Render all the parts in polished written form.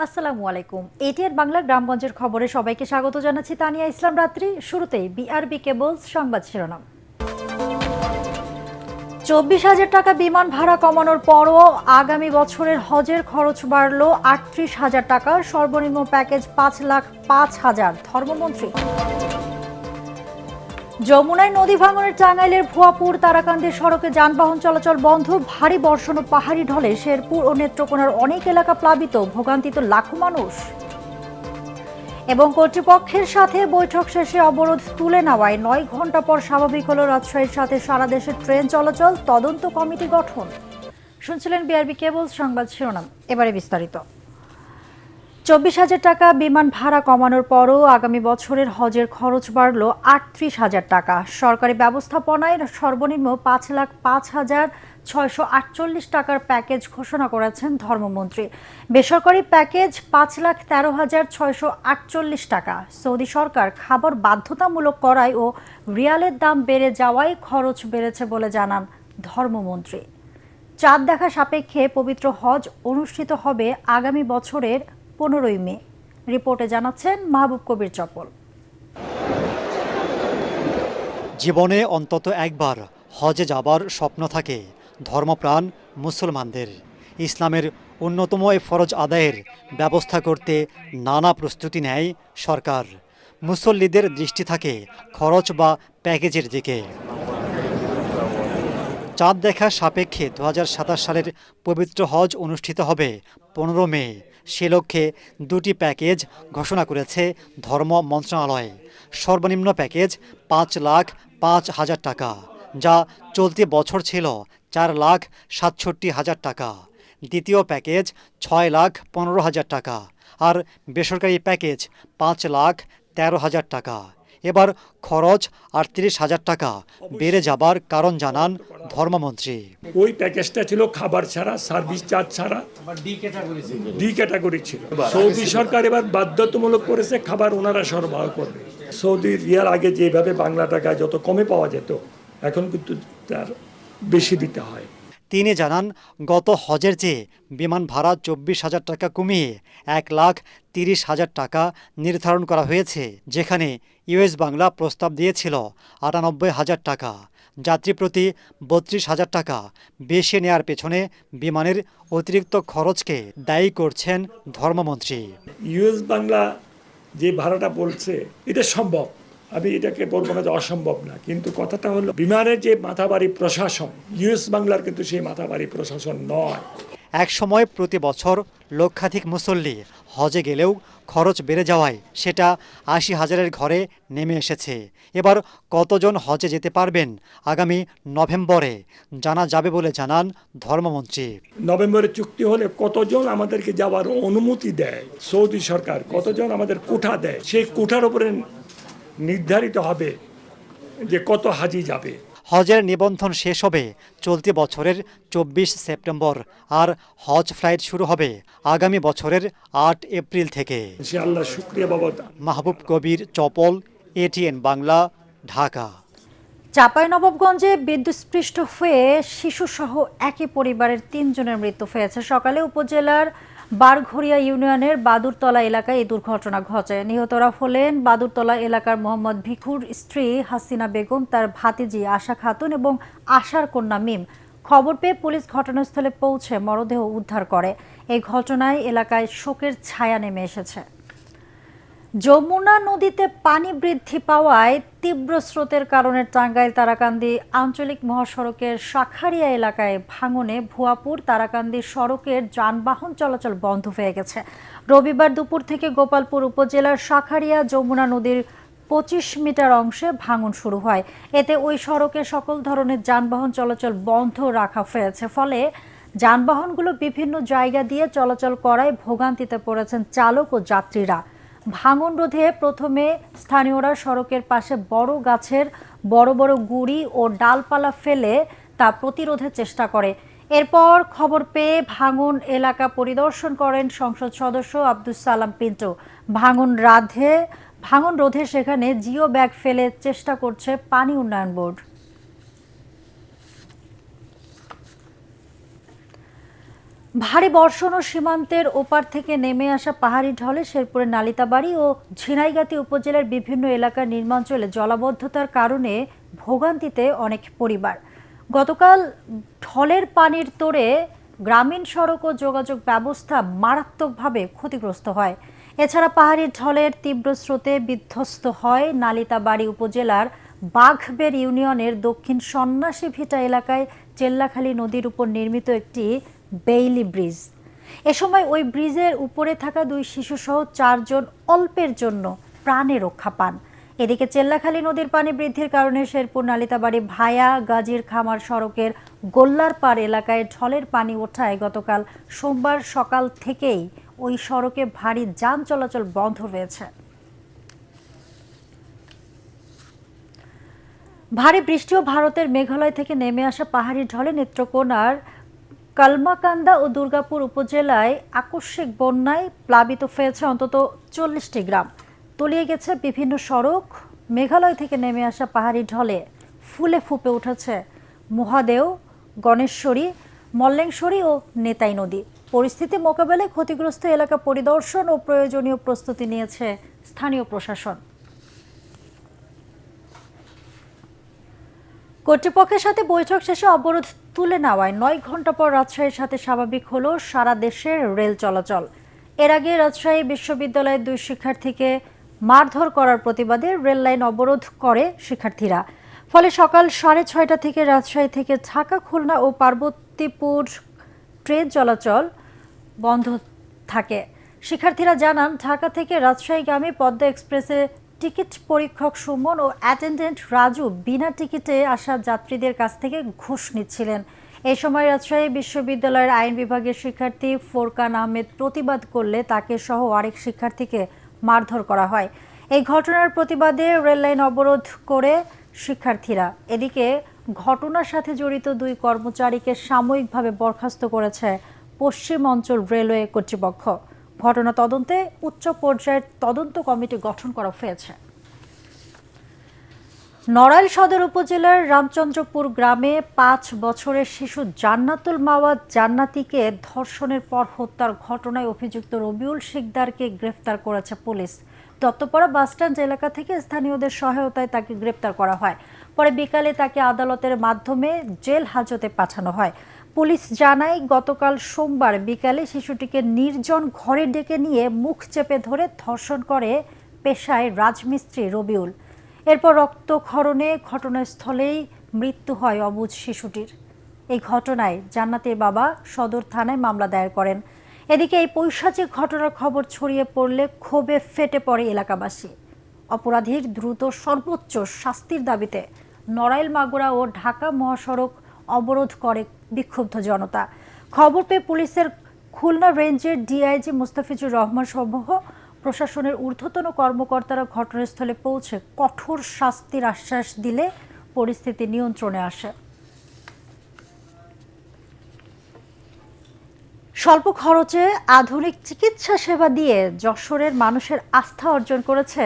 আসসালামু আলাইকুম। এটিএন বাংলা গ্রামগঞ্জের খবরে সবাইকে স্বাগত জানাচ্ছি তানিয়া ইসলাম রাত্রি। শুরুতেই বিআরবি কেবলস সংবাদ শিরোনাম। 24,000 টাকা বিমান ভাড়া কমানোর পরও আগামী বছরের হজের খরচ বাড়ল 38,000 টাকা, সর্বনিম্ন প্যাকেজ 5,05,000। ধর্মমন্ত্রী। যমুনায় নদী ভাঙনের টাঙ্গাইলের ভুয়াপুর তারাকান্দি সড়কে যানবাহন চলাচল বন্ধ, ভারী বর্ষণ ও পাহাড়ি ঢলে শেরপুর ও নেত্রকোনার অনেক এলাকা প্লাবিত, ভোগান্তিতে লাখো মানুষ। এবং কর্তৃপক্ষের সাথে বৈঠক শেষে অবরোধ তুলে নেওয়ায় 9 ঘন্টা পর স্বাভাবিক হল রাজশাহীর সাথে সারা দেশে ট্রেন চলাচল, তদন্ত কমিটি গঠন। শুনছিলেন বিআরবি কেবল সংবাদ শিরোনাম, এবারে বিস্তারিত। 24,000 টাকা বিমান ভাড়া কমানোর পরও আগামী বছরের হজের খরচ বাড়ল 38,000 টাকা। সরকারি ব্যবস্থাপনায় সর্বনিম্ন 5,05,648 টাকার প্যাকেজ ঘোষণা করেছেন ধর্মমন্ত্রী। বেসরকারি প্যাকেজ 5,13,648 টাকা। সৌদি সরকার খাবার বাধ্যতামূলক করায় ও রিয়ালের দাম বেড়ে যাওয়ায় খরচ বেড়েছে বলে জানান ধর্মমন্ত্রী। চাঁদ দেখা সাপেক্ষে পবিত্র হজ অনুষ্ঠিত হবে আগামী বছরের 15ই মে। রিপোর্টে জানাচ্ছেন মাহবুব কবির চপল। জীবনে অন্তত একবার হজে যাবার স্বপ্ন থাকে ধর্মপ্রাণ মুসলমানদের। ইসলামের অন্যতম এই ফরজ আদায়ের ব্যবস্থা করতে নানা প্রস্তুতি নেয় সরকার। মুসল্লিদের দৃষ্টি থাকে খরচ বা প্যাকেজের দিকে। চাঁদ দেখা সাপেক্ষে 2027 সালের পবিত্র হজ অনুষ্ঠিত হবে 15 মে। সে লক্ষ্যে দুটি প্যাকেজ ঘোষণা করেছে ধর্ম মন্ত্রণালয়। সর্বনিম্ন প্যাকেজ 5,05,000 টাকা, যা চলতি বছর ছিল 4,67,000 টাকা। দ্বিতীয় প্যাকেজ 6,15,000 টাকা আর বেসরকারি প্যাকেজ 5,13,000 টাকা। এবার খরচ 38,000 টাকা বেড়ে যাবার কারণ জানান ধর্মমন্ত্রী। ওই প্যাকেজটা ছিল খাবার ছাড়া, সার্ভিস চার্জ ছাড়া, ডি ক্যাটাগরি ছিল। সৌদি সরকার এবার বাধ্যতামূলক করেছে খাবার ওনারা সরবরাহ করবে। সৌদি রিয়াল আগে যেভাবে বাংলা টাকায় যত কমে পাওয়া যেত, এখন কিন্তু তার বেশি দিতে হয়। তিনি জানান, গত হজের চেয়ে বিমান ভাড়া 24,000 টাকা কমিয়ে 1,30,000 টাকা নির্ধারণ করা হয়েছে, যেখানে ইউএস বাংলা প্রস্তাব দিয়েছিল 98,000 টাকা। যাত্রী প্রতি 32,000 টাকা বেশি নেয়ার পেছনে বিমানের অতিরিক্ত খরচকে দায়ী করছেন ধর্মমন্ত্রী। ইউএস বাংলা যে ভাড়াটা বলছে এটা সম্ভব, আমি এটাকে বলবো না যে অসম্ভব না, কিন্তু কথাটা হলো বিমানের যে মাথাবাড়ি প্রশাসন, ইউএস বাংলার কিন্তু সেই মাথাবাড়ি প্রশাসন নয়। এক সময় প্রতি বছর লক্ষাধিক মুসল্লি হজে গেলেও খরচ বেড়ে যাওয়ায় সেটা 80,000-এর ঘরে নেমে এসেছে। এবার কতজন হজে যেতে পারবেন আগামী নভেম্বরে জানা যাবে বলে জানান ধর্মমন্ত্রী। নভেম্বরে চুক্তি হলে কতজন আমাদেরকে যাওয়ার অনুমতি দেয় সৌদি সরকার, কতজন আমাদের কোঠা দেয়, সেই কোঠার উপরে নির্ধারিত হবে যে কত হাজি যাবে। হজের নিবন্ধন শেষ হবে চলতি বছরের 24 সেপ্টেম্বর আর হজ ফ্লাইট শুরু হবে আগামী বছরের 8 এপ্রিল থেকে। ইনশাআল্লাহ, শুকরিয়া বাবা। মাহবুব কবির চপল, এটিএন বাংলা, ঢাকা। চাঁপাইনবাবগঞ্জে বিদ্যুৎস্পৃষ্ট হয়ে শিশুসহ একই পরিবারের 3 জনের মৃত্যু হয়েছে। সকালে উপজেলার বারঘড়িয়া ইউনিয়নের বাদুরতলা এলাকায় এই দুর্ঘটনা ঘটে। নিহতরা হলেন বাদুরতলা এলাকার মোহাম্মদ ভিখুর স্ত্রী হাসিনা বেগম, তার ভাতিজি আশা খাতুন এবং আশার কন্যা মিম। খবর পেয়ে পুলিশ ঘটনাস্থলে পৌঁছে মরদেহ উদ্ধার করে। এই ঘটনায় এলাকায় শোকের ছায়া নেমে এসেছে। যমুনা নদীতে পানি বৃদ্ধি পাওয়ায় তীব্র স্রোতের কারণে টাঙ্গাইল তারাকান্দি আঞ্চলিক মহাসড়কের শাখারিয়া এলাকায় ভাঙনে ভুয়াপুর তারাকান্দি সড়কের যানবাহন চলাচল বন্ধ হয়ে গেছে। রবিবার দুপুর থেকে গোপালপুর উপজেলার শাখারিয়া যমুনা নদীর 25 মিটার অংশে ভাঙন শুরু হয়। এতে ওই সড়কে সকল ধরনের যানবাহন চলাচল বন্ধ রাখা হয়েছে। ফলে যানবাহনগুলো বিভিন্ন জায়গা দিয়ে চলাচল করায় ভোগান্তিতে পড়েছেন চালক ও যাত্রীরা। ভাঙন রোধে প্রথমে স্থানীয়রা সড়কের পাশে বড় গাছের বড় বড় গুঁড়ি ও ডালপালা ফেলে তা প্রতিরোধের চেষ্টা করে। এরপর খবর পেয়ে ভাঙন এলাকা পরিদর্শন করেন সংসদ সদস্য আব্দুস সালাম পিন্টু। ভাঙন রোধে সেখানে জিও ব্যাগ ফেলে চেষ্টা করছে পানি উন্নয়ন বোর্ড। ভারী বর্ষণ ও সীমান্তের ওপার থেকে নেমে আসা পাহাড়ি ঢলে শেরপুরের নালিতাবাড়ী ও ঝিনাইগাতী উপজেলার বিভিন্ন এলাকার নির্মাঞ্চলে জলাবদ্ধতার কারণে ভোগান্তিতে অনেক পরিবার। গতকাল ঢলের পানির তোড়ে গ্রামীণ সড়ক ও যোগাযোগ ব্যবস্থা মারাত্মকভাবে ক্ষতিগ্রস্ত হয়। এছাড়া পাহাড়ি ঢলের তীব্র স্রোতে বিধ্বস্ত হয় নালিতাবাড়ী উপজেলার বাঘবের ইউনিয়নের দক্ষিণ সন্ন্যাসী ভিটা এলাকায় চেল্লাখালী নদীর উপর নির্মিত একটি বেইলি ব্রিজ। এ সময় ওই ব্রিজের উপরে থাকা 2 শিশুসহ 4 জন অল্পের জন্য প্রাণে রক্ষা পান। এদিকে চেল্লাখালী নদীর পানি বৃদ্ধির কারণে শেরপুর নালিতাবাড়ী ভায়া গাজীর খামার সড়কের গোল্লারপাড় এলাকায় ঢলের পানি ওঠায় গতকাল সোমবার সকাল থেকেই ওই সড়কে ভারী যান চলাচল বন্ধ হয়েছে। ভারী বৃষ্টি ও ভারতের মেঘালয় থেকে নেমে আসা পাহাড়ি ঢলে নেত্রকোনার কালমাকান্দা ও দুর্গাপুর উপজেলায় আকস্মিক বন্যায় প্লাবিত হয়েছে অন্তত 40টি গ্রাম। তলিয়ে গেছে বিভিন্ন সড়ক। মেঘালয় থেকে নেমে আসা পাহাড়ি ঢলে ফুলে ফুপে উঠেছে মহাদেও, গণেশ্বরী, মল্লেশ্বরী ও নেতাই নদী। পরিস্থিতি মোকাবেলায় ক্ষতিগ্রস্ত এলাকা পরিদর্শন ও প্রয়োজনীয় প্রস্তুতি নিয়েছে স্থানীয় প্রশাসন। কর্তৃপক্ষের সাথে বৈঠক শেষে অবরোধ তুলে নেওয়ায় 9 ঘন্টা পর রাজশাহীর সাথে স্বাভাবিক হলো সারা দেশের রেল চলাচল। এর আগে রাজশাহী বিশ্ববিদ্যালয়ের 2 শিক্ষার্থীকে মারধর করার প্রতিবাদে রেল লাইন অবরোধ করে শিক্ষার্থীরা। ফলে সকাল 6:30 থেকে রাজশাহী থেকে ঢাকা, খুলনা ও পার্বতীপুর ট্রেন চলাচল বন্ধ থাকে। শিক্ষার্থীরা জানান, ঢাকা থেকে রাজশাহীগামী পদ্মা এক্সপ্রেসে টিকিট পরীক্ষক সুমন ও অ্যাটেন্ডেন্ট রাজু বিনা টিকিটে আসা যাত্রীদের কাছ থেকে ঘুষ নিচ্ছিলেন। এই সময় রাজশাহী বিশ্ববিদ্যালয়ের আইন বিভাগের শিক্ষার্থী ফোরকান আহমেদ প্রতিবাদ করলে তাকে সহ আরেক শিক্ষার্থীকে মারধর করা হয়। এই ঘটনার প্রতিবাদে রেললাইন অবরোধ করে শিক্ষার্থীরা। এদিকে ঘটনার সাথে জড়িত 2 কর্মচারীকে সাময়িকভাবে বরখাস্ত করেছে পশ্চিম অঞ্চল রেলওয়ে কর্তৃপক্ষ। ঘটনা তদন্তে উচ্চ পর্যায়ের তদন্ত কমিটি গঠন করা হয়েছে। নড়াইল সদর উপজেলার রামচন্দ্রপুর গ্রামে 5 বছরের শিশু জান্নাতুল মাওয়াদ জান্নাতীকে ধর্ষণের পর হত্যার ঘটনায় অভিযুক্ত রবিউল শিকদারকে গ্রেফতার করেছে পুলিশ। দত্তপাড়া বাসস্ট্যান্ড এলাকা থেকে স্থানীয়দের সহায়তায় তাকে গ্রেফতার করা হয়। পরে বিকালে তাকে আদালতের মাধ্যমে জেল হাজতে পাঠানো হয়। পুলিশ জানায়, গতকাল সোমবার বিকালে শিশুটিকে নির্জন ঘরে ডেকে নিয়ে মুখ চেপে ধরে ধর্ষণ করে পেশায় রাজমিস্ত্রি রবিউল। এরপর রক্তক্ষরণে ঘটনাস্থলেই মৃত্যু হয় অবুঝ শিশুটির। এই ঘটনায় জান্নাতের বাবা সদর থানায় মামলা দায়ের করেন। এদিকে এই পৈশাচিক ঘটনার খবর ছড়িয়ে পড়লে ক্ষোভে ফেটে পড়ে এলাকাবাসী। অপরাধীর দ্রুত সর্বোচ্চ শাস্তির দাবিতে নড়াইল মাগুরা ও ঢাকা মহাসড়ক অবরোধ করে বিক্ষুব্ধ জনতা। খবর পেয়ে পুলিশের খুলনা রেঞ্জের ডিআইজি মুস্তাফিজুর রহমান সহ প্রশাসনের ঊর্ধ্বতন কর্মকর্তারা ঘটনাস্থলে পৌঁছে কঠোর শাস্তির আশ্বাস দিলে পরিস্থিতি নিয়ন্ত্রণে আসে। স্বল্প খরচে আধুনিক চিকিৎসা সেবা দিয়ে যশোরের মানুষের আস্থা অর্জন করেছে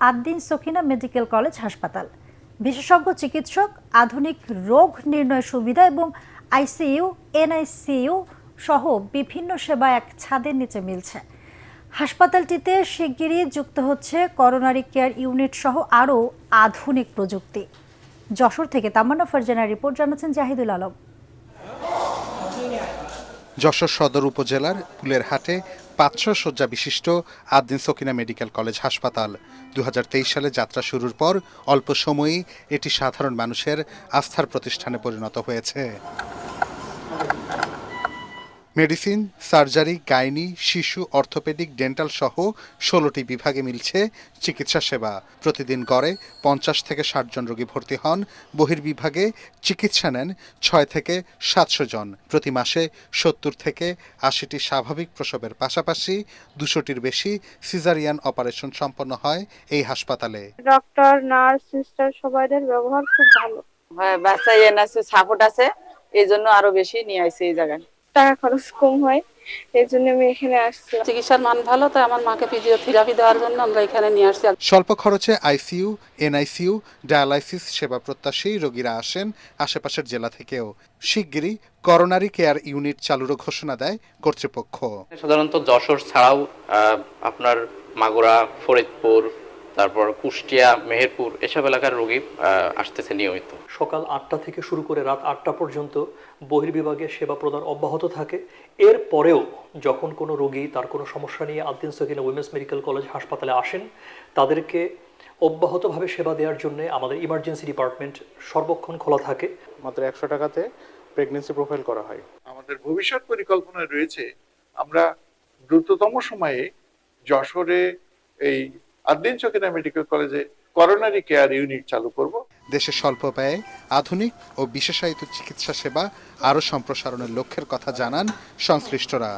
আদ্দিন সকিনা মেডিকেল কলেজ হাসপাতাল। বিশেষজ্ঞ চিকিৎসক, আধুনিক রোগ নির্ণয় সুবিধা এবং আইসিইউ, এনআইসিইউ সহ বিভিন্ন সেবা এক ছাদের নিচে মিলছে। হাসপাতালটিতে শিগগিরই যুক্ত হচ্ছে করোনারি কেয়ার ইউনিট সহ আরও আধুনিক প্রযুক্তি। যশোর থেকে তামান্না ফারজানার রিপোর্ট, জানাচ্ছেন জাহিদুল আলম। যশোর সদর উপজেলার ফুলেরহাটে 500 শয্যা বিশিষ্ট আদ্দিন সকিনা মেডিকেল কলেজ হাসপাতাল 2023 সালে যাত্রা শুরুর পর অল্প সময়েই এটি সাধারণ মানুষের আস্থার প্রতিষ্ঠানে পরিণত হয়েছে। মেডিসিন, সার্জারি, গাইনি, শিশু, অর্থোপেডিক, ডেন্টাল সহ 16টি বিভাগে মিলছে চিকিৎসা সেবা। প্রতিদিন গড়ে 50 থেকে 60 জন রোগী ভর্তি হন। বহির্বিভাগে চিকিৎসা নেন 6 থেকে 700 জন। প্রতি মাসে 70 থেকে 80টি স্বাভাবিক প্রসবের পাশাপাশি 200টির বেশি সিজারিয়ান অপারেশন সম্পন্ন হয় এই হাসপাতালে। ডক্টর, নার্স, সিস্টার সবাইদের ব্যবহার খুব ভালো। হ্যাঁ, বাচ্চা এনআরসি সাপোর্ট আছে, এই জন্য আরো বেশি নিয়ে আসছে এই জায়গায়। টাকা খরচ কম হয়, এই জন্য আমি এখানে আসছি। চিকিৎসার মান ভালো, তাই আমার মাকে ফিজিওথেরাপি দেওয়ার জন্য আমরা এখানে নিয়ে আসছি। স্বল্প খরচে আইসিইউ, এনআইসিইউ, ডায়ালাইসিস সেবা প্রত্যাশী রোগীরা আসেন আশেপাশের জেলা থেকেও। শিগগিরই করোনারি কেয়ার ইউনিট চালুরও ঘোষণা দেয় কর্তৃপক্ষ। সাধারণত যশোর ছাড়াও আপনার মাগুরা, ফরিদপুর, তারপর কুষ্টিয়া, মেহেরপুর এসব এলাকার রোগী আসতেছে নিয়মিত। সকাল 8টা থেকে শুরু করে রাত 8টা পর্যন্ত বহির্বিভাগে সেবা প্রদান অব্যাহত থাকে। এর পরেও যখন কোনো রোগী তার কোনো সমস্যা নিয়ে Ad-din Sakina women's medical college হাসপাতালে আসেন, তাদেরকে অব্যাহতভাবে সেবা দেওয়ার জন্য আমাদের ইমার্জেন্সি ডিপার্টমেন্ট সর্বক্ষণ খোলা থাকে। মাত্র 100 টাকাতে প্রেগন্যান্সি প্রোফাইল করা হয়। আমাদের ভবিষ্যৎ পরিকল্পনায় রয়েছে আমরা দ্রুততম সময়ে যশোরে এই আদ্দিন সকিনা মেডিকেল কলেজে করোনারি কেয়ার ইউনিট চালু করব। দেশে স্বল্প ব্যয়ে আধুনিক ও বিশেষায়িত চিকিৎসা সেবা আরও সম্প্রসারণের লক্ষ্যের কথা জানান সংশ্লিষ্টরা।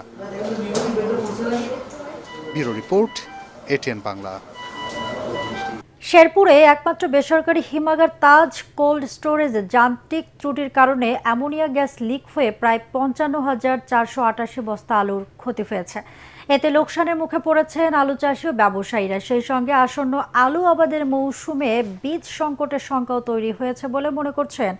Bureau report, ATN Bangla. শেরপুরে একমাত্র বেসরকারি হিমাগার তাজ কোল্ড স্টোরেজে যান্ত্রিক ত্রুটির কারণে অ্যামোনিয়া গ্যাস লিক হয়ে প্রায় 55,488 বস্তা আলুর ক্ষতি হয়েছে। এতে লোকসানের মুখে পড়েছেন আলু চাষি ও ব্যবসায়ীরা। সেই সঙ্গে আসন্ন আলু আবাদের মৌসুমে বীজ সংকটের শঙ্কাও তৈরি হয়েছে বলে মনে করছেন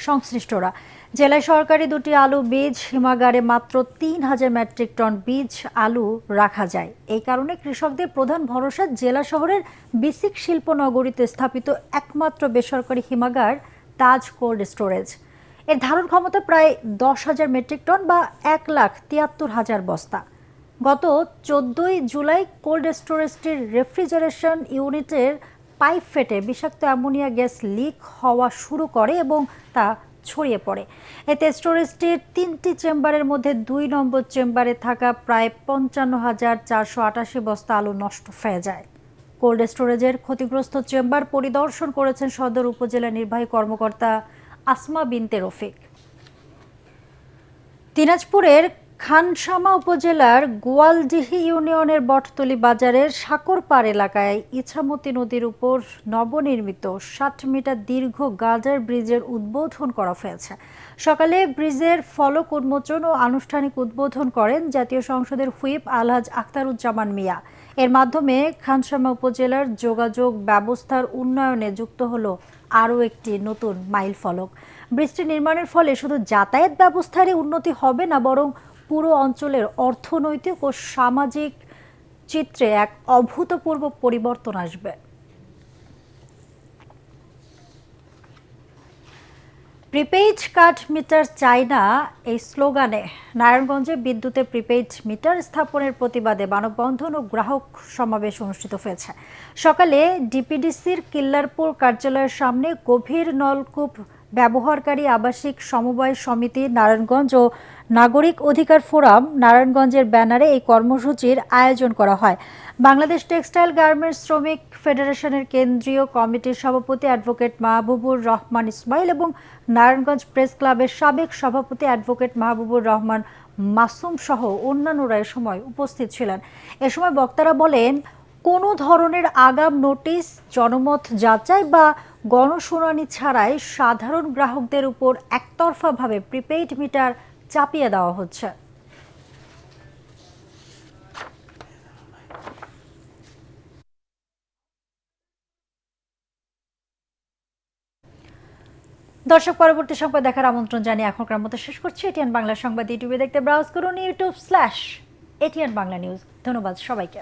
সংশ্লিষ্টরা। জেলায় সরকারি 2টি আলু বীজ হিমাগারে মাত্র 3,000 মেট্রিক টন বীজ আলু রাখা যায়। এই কারণে কৃষকদের প্রধান ভরসা জেলা শহরের বিসিক শিল্পনগরীতে স্থাপিত একমাত্র বেসরকারি হিমাগার তাজ কোল্ড স্টোরেজ। এর ধারণ ক্ষমতা প্রায় 10,000 মেট্রিক টন বা 1,73,000 বস্তা। গত 14 জুলাই কোল্ড স্টোরেজটির রেফ্রিজারেশন ইউনিটের পাইপ ফেটে বিষাক্ত অ্যামোনিয়া গ্যাস লিক হওয়া শুরু করে এবং তা ছড়িয়ে পড়ে। এতে স্টোরেজটির 3টি চেম্বারের মধ্যে 2 নম্বর চেম্বারে থাকা প্রায় 55,488 বস্তা আলু নষ্ট হয়ে যায়। কোল্ড স্টোরেজের ক্ষতিগ্রস্ত চেম্বার পরিদর্শন করেছেন সদর উপজেলা নির্বাহী কর্মকর্তা আসমা বিনতে রফিক। দিনাজপুরের খানসামা উপজেলার গোয়ালডিহি ইউনিয়নের বটতলী বাজারের সাকরপাড় এলাকায় ইছামতি নদীর উপর নবনির্মিত 60 মিটার দীর্ঘ গার্ডার ব্রিজের উদ্বোধন করা হয়েছে। সকালে ব্রিজের ফলক উন্মোচন ও আনুষ্ঠানিক উদ্বোধন করেন জাতীয় সংসদের হুইপ আলহাজ আখতারুজ্জামান মিয়া। এর মাধ্যমে খানসামা উপজেলার যোগাযোগ ব্যবস্থার উন্নয়নে যুক্ত হলো আরও একটি নতুন মাইল ফলক। ব্রিজটি নির্মাণের ফলে শুধু যাতায়াত ব্যবস্থারই উন্নতি হবে না, বরং পুরো অঞ্চলের অর্থনৈতিক ও সামাজিক চিত্রে এক অভূতপূর্ব পরিবর্তন আসবে। প্রিপেইড কার্ড মিটার চাই না, এই স্লোগানে নারায়ণগঞ্জে বিদ্যুতে প্রিপেইড মিটার স্থাপনের প্রতিবাদে মানববন্ধন ও গ্রাহক সমাবেশ অনুষ্ঠিত হয়েছে। সকালে ডিপিডিসির কিল্লারপুর কার্যালয়ের সামনে গভীর নলকূপ ব্যবহারকারী আবাসিক সমবায় সমিতি নারায়ণগঞ্জ ও নাগরিক অধিকার ফোরাম নারায়ণগঞ্জের ব্যানারে এই কর্মসূচির আয়োজন করা হয়। বাংলাদেশ টেক্সটাইল গার্মেন্টস শ্রমিক ফেডারেশনের কেন্দ্রীয় কমিটির সভাপতি অ্যাডভোকেট মাহবুবুর রহমান ইসমাইল এবং নারায়ণগঞ্জ প্রেস ক্লাবের সাবেক সভাপতি অ্যাডভোকেট মাহবুবুর রহমান মাসুম সহ অন্যান্যরা এ সময় উপস্থিত ছিলেন। এ সময় বক্তারা বলেন, কোনো ধরনের আগাম নোটিশ, জনমত যাচাই বা গণশুনানি ছাড়াই সাধারণ গ্রাহকদের উপর একতরফাভাবে প্রিপেইড মিটার চাপিয়ে দেওয়া হচ্ছে। দর্শক, পরবর্তী সংবাদ দেখার আমন্ত্রণ জানিয়ে এখনকার মতো শেষ করছি। এটিএন বাংলা সংবাদ ইউটিউবে দেখতে ব্রাউজ করুন youtube/ATN বাংলা নিউজ। ধন্যবাদ সবাইকে।